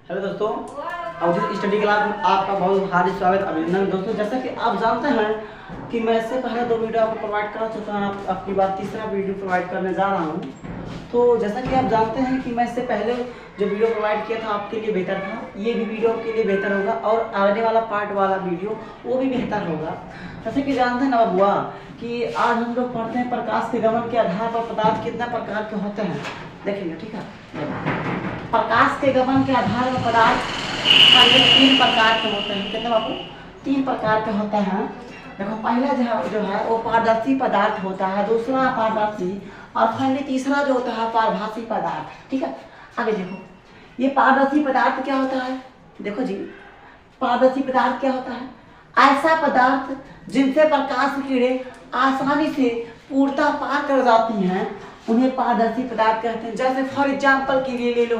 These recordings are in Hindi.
हेलो दोस्तों, अवधि स्टडी क्लास में आपका बहुत हार्दिक स्वागत अभिनंदन। दोस्तों, जैसा कि आप जानते हैं कि मैं इससे पहले 2 वीडियो आपको प्रोवाइड कर चुका हूँ, आपकी बार तीसरा वीडियो प्रोवाइड करने जा रहा हूँ। तो जैसा कि आप जानते हैं कि मैं इससे पहले जो वीडियो प्रोवाइड किया था आपके लिए बेहतर था, ये भी वीडियो आपके लिए बेहतर होगा और आने वाला पार्ट वाला वीडियो वो भी बेहतर होगा। जैसे कि जानते हैं ना बुआ कि आज हम लोग पढ़ते हैं प्रकाश के गमन के आधार पर पदार्थ कितने प्रकार के होते हैं, देखेंगे। ठीक है, प्रकाश के गमन के आधार पर पदार्थ 3 प्रकार के होते हैं। कितने बाबू? 3 प्रकार के होते हैं। देखो, पहला जो है वो पारदर्शी पदार्थ होता है, दूसरा अपारदर्शी और फाइनली तीसरा जो होता है पारभासी पदार्थ। ठीक है, आगे देखो, ये पारदर्शी पदार्थ क्या होता है? देखो जी, पारदर्शी पदार्थ क्या होता है? ऐसा पदार्थ जिनसे प्रकाश की किरणें आसानी से पूर्णतः पार कर जाती हैं, उन्हें पारदर्शी पदार्थ कहते हैं। जैसे फॉर एग्जाम्पल के लिए ले लो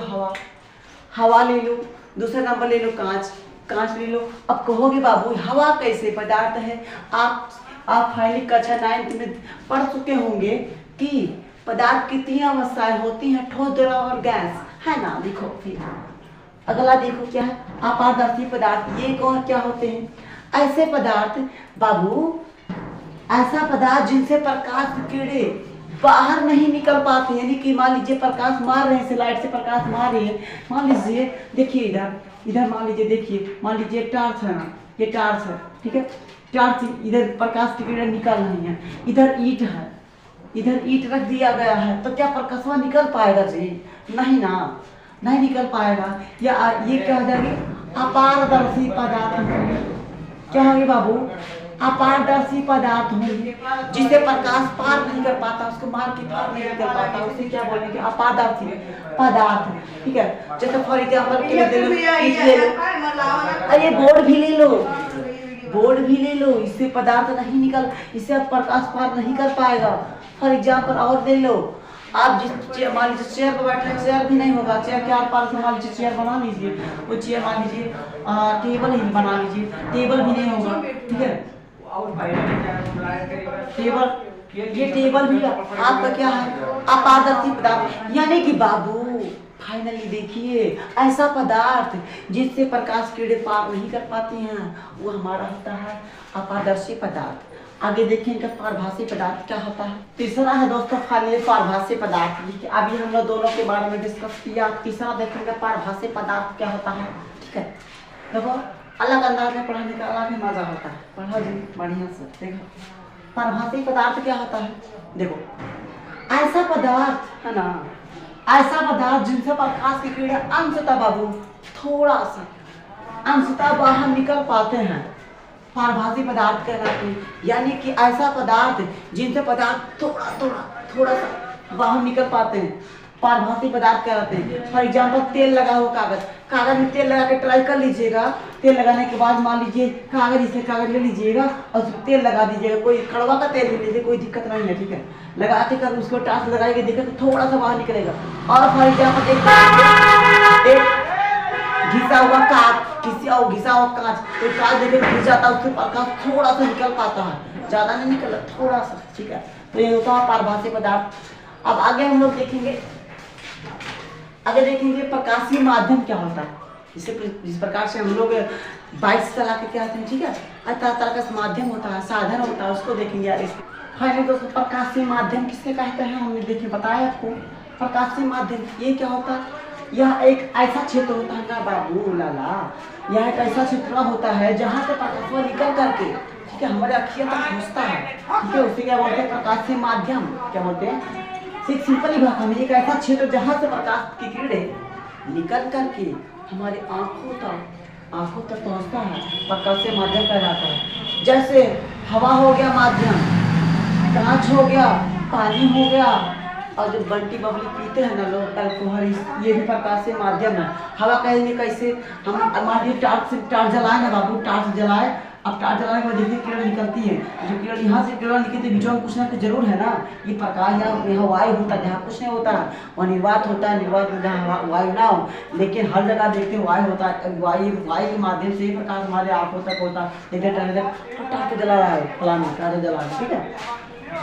हवा ले लो, दूसरा नंबर ले लो कांच ले लो। अब कहोगे बाबू हवा कैसे पदार्थ है? आप फाइनली कक्षा 9 में पढ़ चुके होंगे कि पदार्थ की 3 अवस्थाएं होती हैं, ठोस, द्रव और गैस, है ना। देखो फिर अगला देखो क्या है, अपारदर्शी पदार्थ। ये कौन क्या होते हैं? ऐसे पदार्थ बाबू, ऐसा पदार्थ जिनसे प्रकाश की किरणें बाहर नहीं निकल पाते, यानी कि मान लीजिए प्रकाश मार रहे हैं, लाइट से प्रकाश मार रही है, मान लीजिए देखिए इधर मान लीजिए, देखिए मान लीजिए टार्च है ना, ये टार्च है। ठीक है, टार्च इधर प्रकाश की किरणें निकल रही हैं, इधर ईंट है, इधर ईंट रख दिया गया है, तो क्या प्रकाश निकल पाएगा जी? नहीं ना, नहीं निकल पाएगा। या ये क्या हो जाएगी? अपारदर्शी पदार्थ होंगे। क्या होंगे बाबू? अपारदर्शी पदार्थ होंगे, जिसे प्रकाश पार नहीं कर पाता, उसको मार के पार नहीं कर पाता, उसे क्या बोलेंगे? अपारदर्शी पदार्थ। ठीक है, जैसे फॉर एग्जाम्पल के लिए ले लो, अरे बोर्ड भी ले लो, इससे पदार्थ नहीं निकल, इससे प्रकाश पार नहीं कर पाएगा। फॉर एग्जाम्पल और ले लो, आप जिस मान लीजिए चेयर पर बैठे, चेयर भी नहीं होगा, चेयर के आर पार से मान लीजिए चेयर बना लीजिए, वो चेयर मान लीजिए टेबल ही बना लीजिए, टेबल भी नहीं होगा। ठीक है, टेबल, ये टेबल भी आपका क्या है? अपारदर्शी पदार्थ। यानी कि बाबू फाइनली देखिए, ऐसा पदार्थ जिससे प्रकाश किरणें पार नहीं कर पाती हैं, वो हमारा होता है अपारदर्शी पदार्थ। आगे देखेंगे पारभासी पदार्थ क्या होता है। तीसरा है दोस्तों फाइनली पारभासी पदार्थ। अभी हम लोग दोनों के बारे में डिस्कस किया, तीसरा देखेंगे पारभासी पदार्थ क्या होता है। ठीक है, देखो अलग अंदाज में पढ़ाने का अलग ही मजा होता है, पढ़ो जी बढ़िया से। देखो पारभासी पदार्थ क्या होता है, देखो ऐसा पदार्थ है ना, ऐसा पदार्थ जिनसे प्रकाश की किरणें अंशतः बाबू थोड़ा सा अंशतः बाहर निकल पाते हैं, पारभासी पदार्थ कहलाते हैं। यानी कि ऐसा पदार्थ जिनसे पदार्थ थोड़ा सा बाहर निकल पाते हैं, पारभासी पदार्थ कहलाते हैं। फॉर एग्जाम्पल तेल लगा हो, कागज में तेल लगा के ट्राई कर लीजिएगा। तेल लगाने के बाद मान लीजिए कागज ले लीजिएगा और उसमें तेल लगा दीजिएगा, कोई कड़वा का तेल ले लीजिए, कोई दिक्कत नहीं है। ठीक है, लगाते कर उसको टार्च लगाएंगे, देखिए तो थोड़ा सा बाहर निकलेगा। और फॉर एग्जाम्पल एक घिसा हुआ कांच, तो कांच देखे घिस जाता है, उससे प्रकाश थोड़ा सा निकल पाता है, ज्यादा नहीं निकल, थोड़ा सा। ठीक है, तो ये होता है पारभासी पदार्थ। अब आगे हम लोग देखेंगे, प्रकाशीय माध्यम क्या होता है। जिस प्रकार से हम लोग बाइक चला के क्या आते हैं, ठीक है, तरह का माध्यम होता है, साधन होता है, उसको देखेंगे यार। फाइनली दोस्तों प्रकाशीय माध्यम किससे कहते हैं, हमने देखिए बताया आपको। प्रकाशीय माध्यम ये क्या होता है? यह एक ऐसा क्षेत्र होता है ना बाबू लाला, यह एक ऐसा क्षेत्र होता है जहाँ से प्रकाश निकल करके, ठीक है, हमारे अखियों तक पहुँचता है। ठीक है, उसे क्या बोलते हैं? प्रकाशीय माध्यम। क्या बोलते हैं? सिंपली भाषा में एक ऐसा क्षेत्र जहाँ से प्रकाश की किरणें निकल करके हमारे आंखों तक पहुँचता है, प्रकाशीय माध्यम कहलाता है। जैसे हवा हो गया माध्यम, कांच हो गया, पानी हो गया, और जो बंटी बबली पीते हैं ना लोग अल्कोहल, ये भी प्रकाशीय माध्यम है। हवा कहेंगे कैसे? हम मान लीजिए टार्च जलाए ना बाबू, टार्च जलाए, अब टार्च जलाने के बाद देखिए किरण निकलती है, जो किरण यहाँ से किरण निकलती है, बीचों में कुछ ना कुछ जरूर है ना, ये प्रकाश यहाँ वायु होता है, जहाँ कुछ नहीं होता है वहाँ निर्वात होता है, निर्वात में जहाँ वायु ना हो, लेकिन हर जगह देखते वायु होता है। वायु के माध्यम से ही प्रकाश हमारे आंखों तक होता है। देखिए टार्च जला रहा है, फलाना टार्च जला रहा है। ठीक है,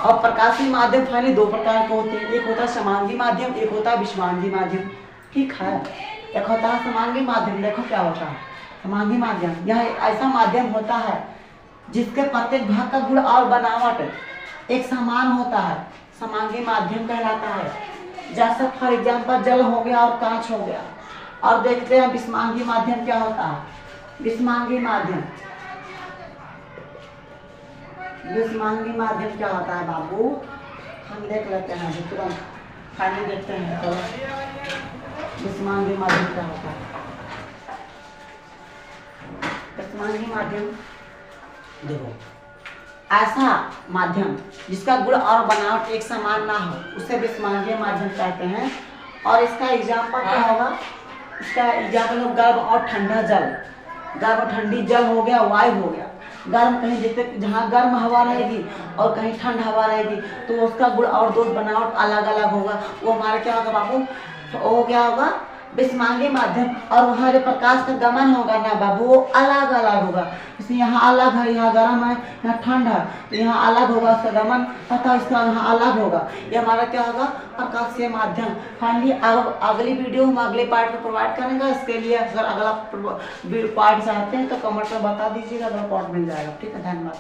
और प्रकाशीय माध्यम फाइनली 2 प्रकार के होते हैं, एक होता है समांगी माध्यम, एक होता है विषमांगी माध्यम। ठीक है, एक होता है समांगी माध्यम। देखो क्या होता है समांगी माध्यम, यह ऐसा माध्यम होता है जिसके प्रत्येक भाग का गुण और बनावट एक समान होता है, समांगी माध्यम कहलाता है। जैसे फॉर एग्जाम्पल जल हो गया और कांच हो गया। और देखते हैं विषमांगी माध्यम क्या होता है। विषमांगी माध्यम, विषमांगी माध्यम क्या होता है बाबू, हम देख लेते हैं तुरंत खाली देखते हैं। तो विषमांगी माध्यम क्या होता है। विषमांगी माध्यम देखो, ऐसा माध्यम जिसका गुण और बनावट एक समान ना हो उसे विषमांगी माध्यम कहते हैं। और इसका एग्जाम्पल क्या होगा, इसका एग्जाम्पल हो गर्म और ठंडा जल। गर्म और ठंडी जल हो गया, वायु हो गया। गर्म कहीं जैसे जहाँ गर्म हवा रहेगी और कहीं ठंड हवा रहेगी तो उसका गुण और दोष बनावट अलग अलग होगा। वो हमारे क्या होगा बाबू, तो वो क्या होगा विषमांगी माध्यम। और वहाँ जो प्रकाश का गमन होगा ना बाबू वो अलग अलग होगा। जैसे यहाँ अलग है, यहाँ गर्म है, यहाँ ठंड है, तो यहाँ अलग होगा उसका गमन तथा उसका यहाँ अलग होगा। ये हमारा क्या होगा प्रकाशीय माध्यम। फाइनली अगली वीडियो हम अगले पार्ट में प्रोवाइड करेंगे। इसके लिए अगर अगला पार्ट चाहते हैं तो कमेंट में बता दीजिएगा, अगला पार्ट मिल जाएगा। ठीक है, धन्यवाद।